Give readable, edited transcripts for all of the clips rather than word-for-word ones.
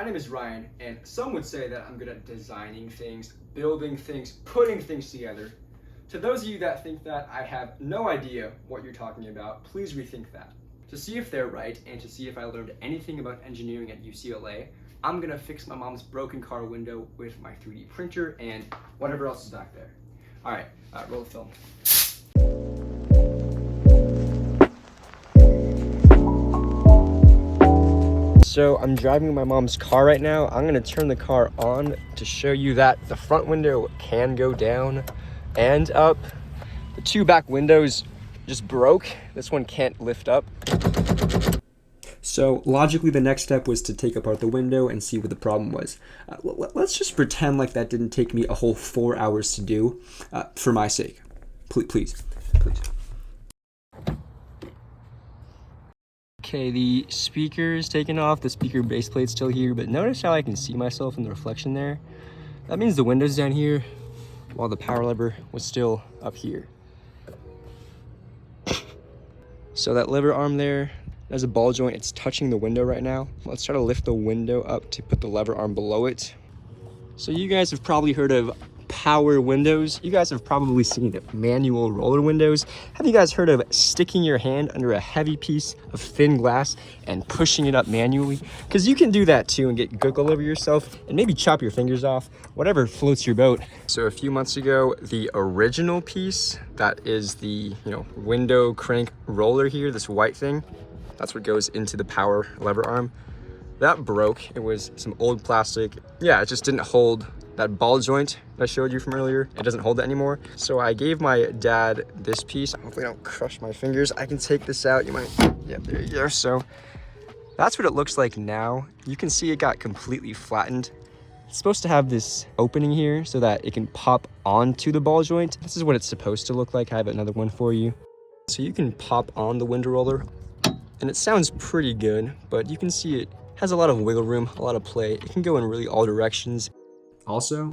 My name is Ryan, and some would say that I'm good at designing things, building things, putting things together. To those of you that think that I have no idea what you're talking about, please rethink that. To see if they're right and to see if I learned anything about engineering at UCLA, I'm gonna fix my mom's broken car window with my 3D printer and whatever else is back there. All right, roll the film. So I'm driving my mom's car right now. I'm gonna turn the car on to show you that the front window can go down and up. The two back windows just broke. This one can't lift up. So logically, the next step was to take apart the window and see what the problem was. Let's just pretend like that didn't take me a whole 4 hours to do, for my sake. Please. Okay, the speaker's taken off, the speaker base plate's still here, but notice how I can see myself in the reflection there? That means the window's down here, while the power lever was still up here. So that lever arm there, there's a ball joint, it's touching the window right now. Let's try to lift the window up to put the lever arm below it. So you guys have probably heard of power windows. You guys have probably seen manual roller windows. Have you guys heard of sticking your hand under a heavy piece of thin glass and pushing it up manually? Because you can do that too and get gook all over yourself and maybe chop your fingers off, whatever floats your boat. So a few months ago, the original piece, that is the window crank roller here, this white thing, that's what goes into the power lever arm. That broke. It was some old plastic. Yeah, it just didn't hold that ball joint that I showed you from earlier. It doesn't hold it anymore. So I gave my dad this piece. Hopefully I don't crush my fingers. I can take this out. You might, yeah, there you go. So that's what it looks like now. You can see it got completely flattened. It's supposed to have this opening here so that it can pop onto the ball joint. This is what it's supposed to look like. I have another one for you. So you can pop on the window roller and it sounds pretty good, but you can see it has a lot of wiggle room, a lot of play. It can go in really all directions. Also,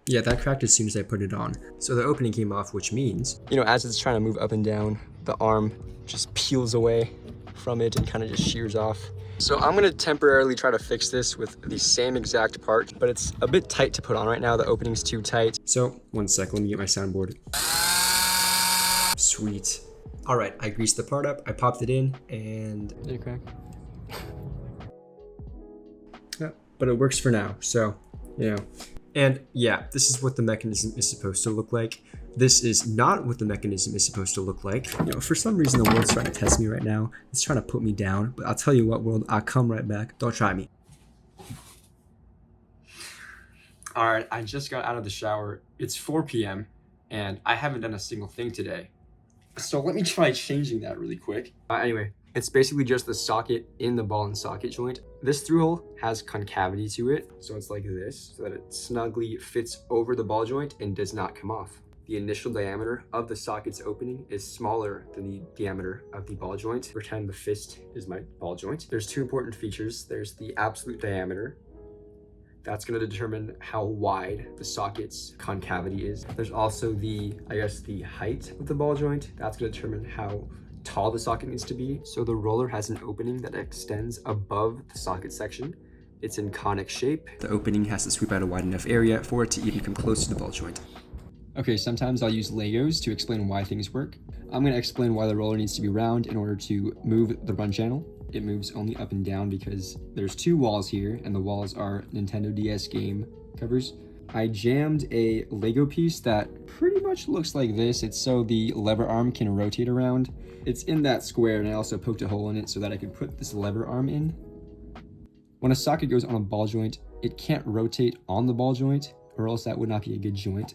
yeah, that cracked as soon as I put it on. So the opening came off, which means, as it's trying to move up and down, the arm just peels away from it and kind of just shears off. So I'm gonna temporarily try to fix this with the same exact part, but it's a bit tight to put on right now. The opening's too tight. So 1 sec, let me get my soundboard. Sweet. All right, I greased the part up, I popped it in, and did it crack? Yeah, but it works for now, so, And yeah, this is what the mechanism is supposed to look like. This is not what the mechanism is supposed to look like. For some reason, the world's trying to test me right now. It's trying to put me down, but I'll tell you what, world, I'll come right back. Don't try me. All right, I just got out of the shower. It's 4 p.m. and I haven't done a single thing today. So let me try changing that really quick. Anyway, it's basically just the socket in the ball and socket joint. This through hole has concavity to it. So it's like this, so that it snugly fits over the ball joint and does not come off. The initial diameter of the socket's opening is smaller than the diameter of the ball joint. Pretend the fist is my ball joint. There's two important features. There's the absolute diameter. That's going to determine how wide the socket's concavity is. There's also the height of the ball joint. That's going to determine how tall the socket needs to be. So the roller has an opening that extends above the socket section. It's in conic shape. The opening has to sweep out a wide enough area for it to even come close to the ball joint. Okay, sometimes I'll use Legos to explain why things work. I'm going to explain why the roller needs to be round in order to move the run channel. It moves only up and down because there's two walls here, and the walls are Nintendo DS game covers. I jammed a Lego piece that pretty much looks like this. It's so the lever arm can rotate around. It's in that square, and I also poked a hole in it so that I could put this lever arm in. When a socket goes on a ball joint, it can't rotate on the ball joint, or else that would not be a good joint.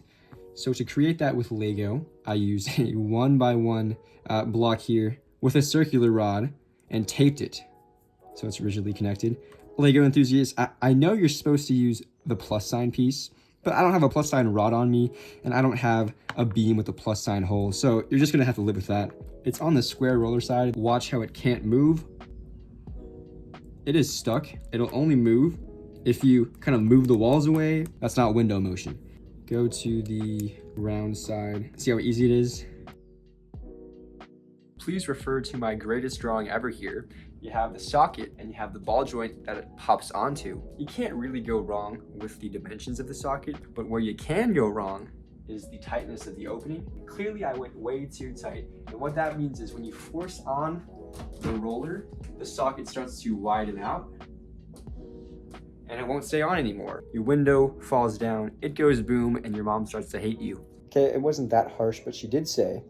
So to create that with Lego, I used a 1x1 block here with a circular rod and taped it so it's rigidly connected. Lego enthusiasts, I know you're supposed to use the plus sign piece, but I don't have a plus sign rod on me, and I don't have a beam with a plus sign hole, so you're just gonna have to live with that. It's on the square roller side. Watch how it can't move. It is stuck. It'll only move if you kind of move the walls away. That's not window motion. Go to the round side. See how easy it is? Please refer to my greatest drawing ever here, you have the socket, and you have the ball joint that it pops onto. You can't really go wrong with the dimensions of the socket, but where you can go wrong is the tightness of the opening. Clearly, I went way too tight. And what that means is when you force on the roller, the socket starts to widen out and it won't stay on anymore. Your window falls down, it goes boom, and your mom starts to hate you. Okay, it wasn't that harsh, but she did say,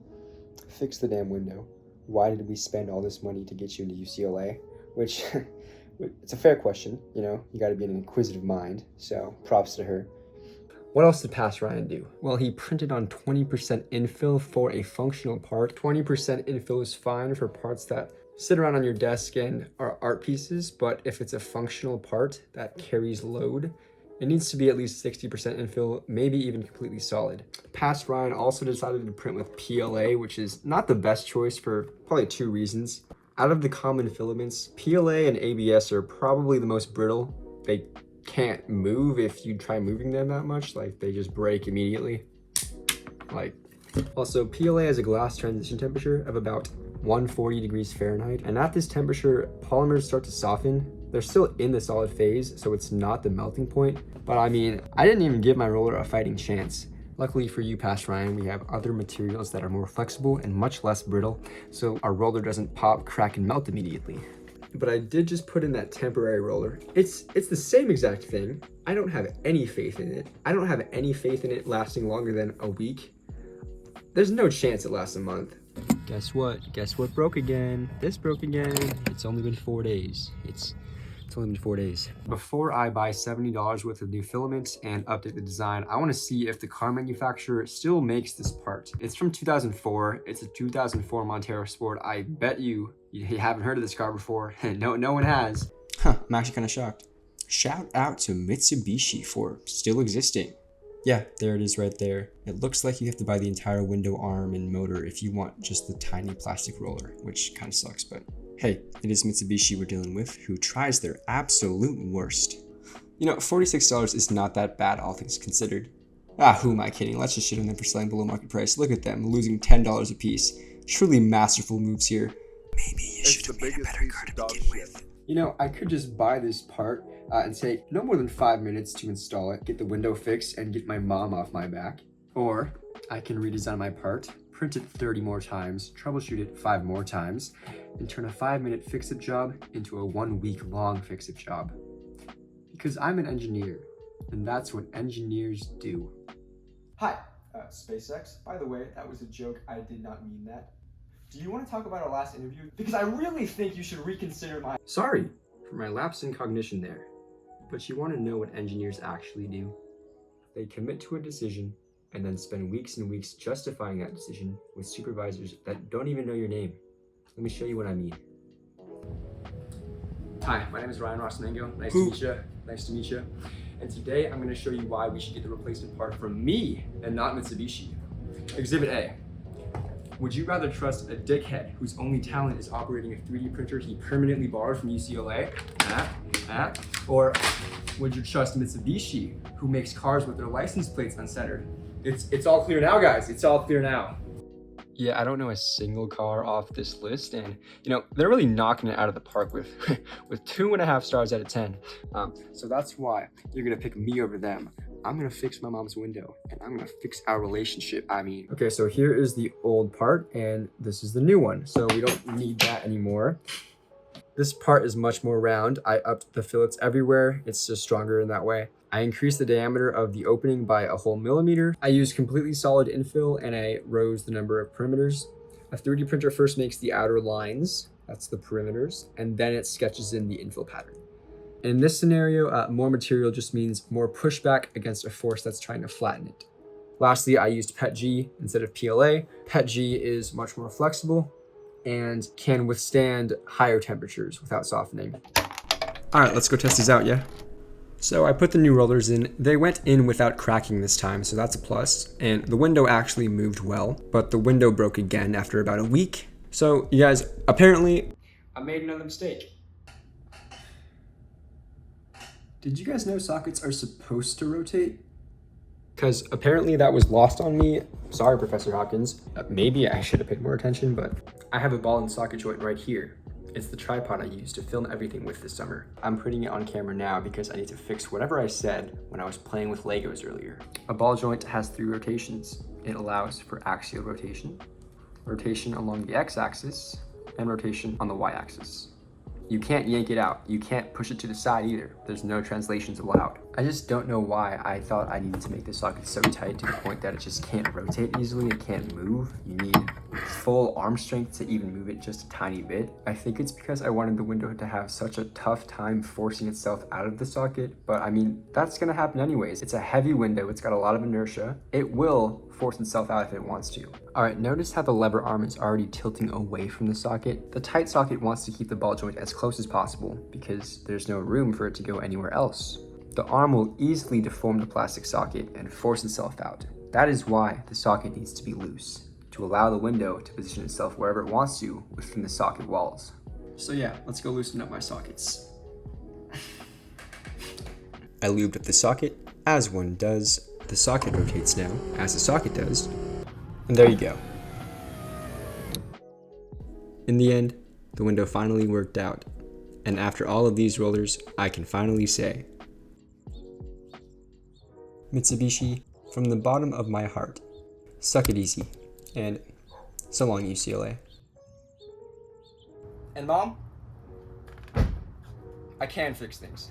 fix the damn window. Why did we spend all this money to get you into UCLA? Which, it's a fair question, you know, you gotta be in an inquisitive mind, so props to her. What else did Pass Ryan do? Well, he printed on 20% infill for a functional part. 20% infill is fine for parts that sit around on your desk and are art pieces, but if it's a functional part that carries load, it needs to be at least 60% infill, maybe even completely solid. Pass Ryan also decided to print with PLA, which is not the best choice for probably 2 reasons. Out of the common filaments, PLA and ABS are probably the most brittle. They can't move if you try moving them that much, like they just break immediately. Also, PLA has a glass transition temperature of about 140 degrees Fahrenheit, and at this temperature, polymers start to soften. They're still in the solid phase, so it's not the melting point. But I mean, I didn't even give my roller a fighting chance. Luckily for you, Pass Ryan, we have other materials that are more flexible and much less brittle, so our roller doesn't pop, crack, and melt immediately. But I did just put in that temporary roller. It's the same exact thing. I don't have any faith in it. I don't have any faith in it lasting longer than a week. There's no chance it lasts a month. Guess what? Guess what broke again? This broke again. It's only been 4 days. It's only been 4 days. Before I buy $70 worth of new filaments and update the design, I want to see if the car manufacturer still makes this part. It's from 2004. It's a 2004 Montero Sport. I bet you haven't heard of this car before. No one has. Huh, I'm actually kind of shocked. Shout out to Mitsubishi for still existing. Yeah, there it is right there. It looks like you have to buy the entire window arm and motor if you want just the tiny plastic roller, which kind of sucks, but hey, it is Mitsubishi we're dealing with, who tries their absolute worst. You know, $46 is not that bad, all things considered. Who am I kidding? Let's just shit on them for selling below market price. Look at them, losing $10 a piece. Truly masterful moves here. Maybe you should have made a better car to begin with. You know, I could just buy this part and take no more than 5 minutes to install it, get the window fixed, and get my mom off my back. Or I can redesign my part, print it 30 more times, troubleshoot it 5 more times, and turn a 5-minute fix-it job into a 1-week-long fix-it job. Because I'm an engineer, and that's what engineers do. Hi, SpaceX. By the way, that was a joke. I did not mean that. Do you want to talk about our last interview? Because I really think you should reconsider my... Sorry for my lapse in cognition there, but you want to know what engineers actually do. They commit to a decision and then spend weeks and weeks justifying that decision with supervisors that don't even know your name. Let me show you what I mean. Hi, my name is Ryan Rossmango. Nice to meet you. Nice to meet you. And today I'm going to show you why we should get the replacement part from me and not Mitsubishi. Exhibit A. Would you rather trust a dickhead whose only talent is operating a 3D printer he permanently borrowed from UCLA? Or would you trust Mitsubishi, who makes cars with their license plates uncentered? It's all clear now, guys. It's all clear now. Yeah, I don't know a single car off this list, and you know they're really knocking it out of the park with 2.5 stars out of 10. So that's why you're gonna pick me over them. I'm gonna fix my mom's window, and I'm gonna fix our relationship. Okay, so here is the old part, and this is the new one. So we don't need that anymore. This part is much more round. I upped the fillets everywhere. It's just stronger in that way. I increased the diameter of the opening by a whole millimeter. I used completely solid infill, and I rose the number of perimeters. A 3D printer first makes the outer lines, that's the perimeters, and then it sketches in the infill pattern. In this scenario, more material just means more pushback against a force that's trying to flatten it. Lastly, I used PETG instead of PLA. PETG is much more flexible and can withstand higher temperatures without softening. All right, let's go test these out, yeah? So I put the new rollers in. They went in without cracking this time, so that's a plus. And the window actually moved well, but the window broke again after about a week. So you guys, apparently, I made another mistake. Did you guys know sockets are supposed to rotate? Because apparently that was lost on me. Sorry, Professor Hopkins. Maybe I should have paid more attention, but I have a ball and socket joint right here. It's the tripod I used to film everything with this summer. I'm putting it on camera now because I need to fix whatever I said when I was playing with Legos earlier. A ball joint has 3 rotations. It allows for axial rotation, rotation along the x-axis, and rotation on the y-axis. You can't yank it out. You can't push it to the side either. There's no translations allowed. I just don't know why I thought I needed to make the socket so tight to the point that it just can't rotate easily, it can't move. You need full arm strength to even move it just a tiny bit. I think it's because I wanted the window to have such a tough time forcing itself out of the socket, but I mean, that's gonna happen anyways. It's a heavy window, it's got a lot of inertia. It will force itself out if it wants to. All right, notice how the lever arm is already tilting away from the socket. The tight socket wants to keep the ball joint as close as possible because there's no room for it to go anywhere else. The arm will easily deform the plastic socket and force itself out. That is why the socket needs to be loose, to allow the window to position itself wherever it wants to within the socket walls. So yeah, let's go loosen up my sockets. I lubed up the socket, as one does. The socket rotates now, as the socket does. And there you go. In the end, the window finally worked out. And after all of these rollers, I can finally say, Mitsubishi, from the bottom of my heart, suck it easy. And so long, UCLA. And Mom, I can fix things.